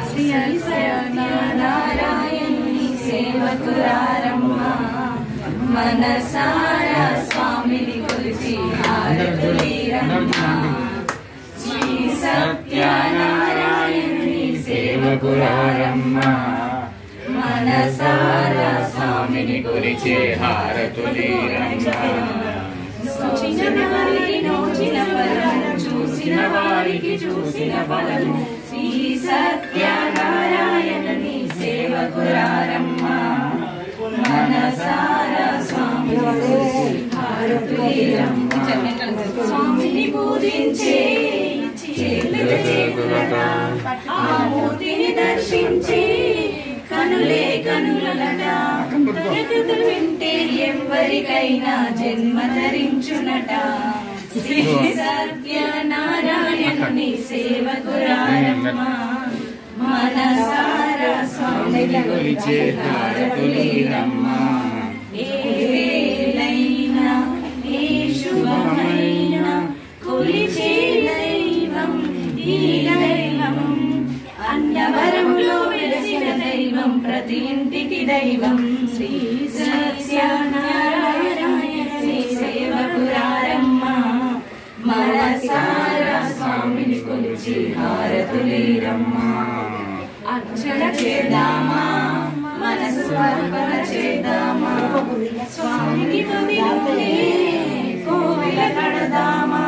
శ్రీ సత్యనారాయణి సేవకురారమ్మ మనసారా స్వామిని కొలిచి హారతులీరమ్మ శ్రీ సత్యనారాయణి సేవకురారమ్మ మనసారా స్వామిని కొలిచి హారతులీరమ్మ చూసిన వారికి నోచిన ఫలము చూసిన వారికి చూసిన ఫలము శ్రీ సత్యనారాయణని సేవకురారమ్మ మనసారా స్వామిని హారతులీరమ్మ స్వామిని పూజించే ఆ మూర్తిని దర్శించి కనులే కనులనట వింటే ఎవరికైనా జన్మ ధరించునట శ్రీ సత్యనారాయణుని సేవకురారమ్మ మనసారా స్వామిని కొలిచే హారతులీరమ్మ ఏ వేళైనా ఏ శుభమైనా కొలిచే దైవం ఈ దైవం అన్నవరములో వెలసిన దైవం ప్రతి ఇంటికి దైవం శ్రీ సత్యనారాయణి సేవకురారమ్మ మనసారా స్వామిని కొలిచి హారతులీరమ్మ అర్చన చేద్దామా మనసు అర్పణ చేద్దామా స్వామికి కోవిల కడదామా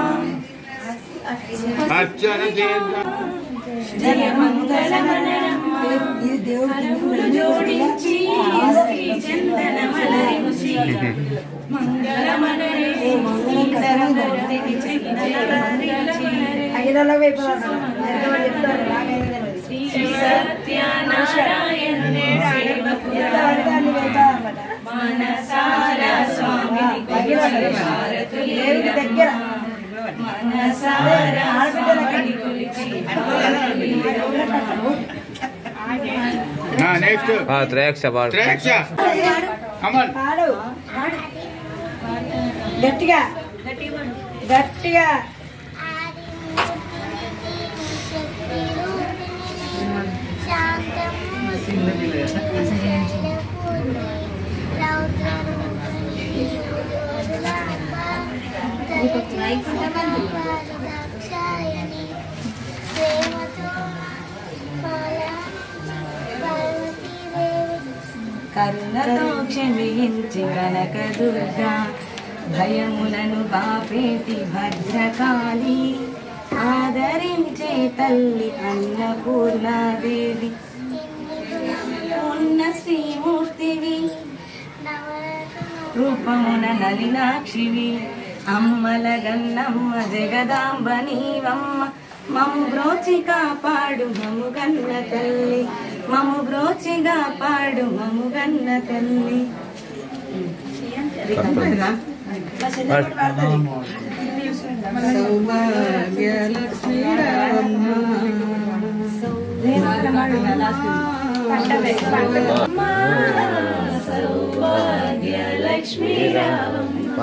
అర్చన చేద్దామా జయ మంగళమనరమ్మ హరములు జోడించి శ్రీ చందనమలరించి మంగళమనరే శ్రీ సత్యనారాయణుని సేవకురారమ్మ మనసారా స్వామిని కొలిచి హారతులీరమ్మ మనసారా స్వామిని కొలిచి నెక్స్ట్ త్రయక్ష అమల్ గట్టిగా గట్టిగా కరుణతో క్షమించి కనకదుర్గా భయములను బాపేటి భద్రకాళి ఆదరించే తల్లి అన్నపూర్ణాదేవి ఉన్న శ్రీమూర్తివి రూపమున నలినాక్షివి అమ్మల గన్నమ్మ జగదాంబ నీవమ్మ మము బ్రోచి కాపాడు మము గన్న తల్లి మము బ్రోచి కాపాడు మము గన్న తల్లి సౌభాగ్య లక్ష్మీ రావమ్మ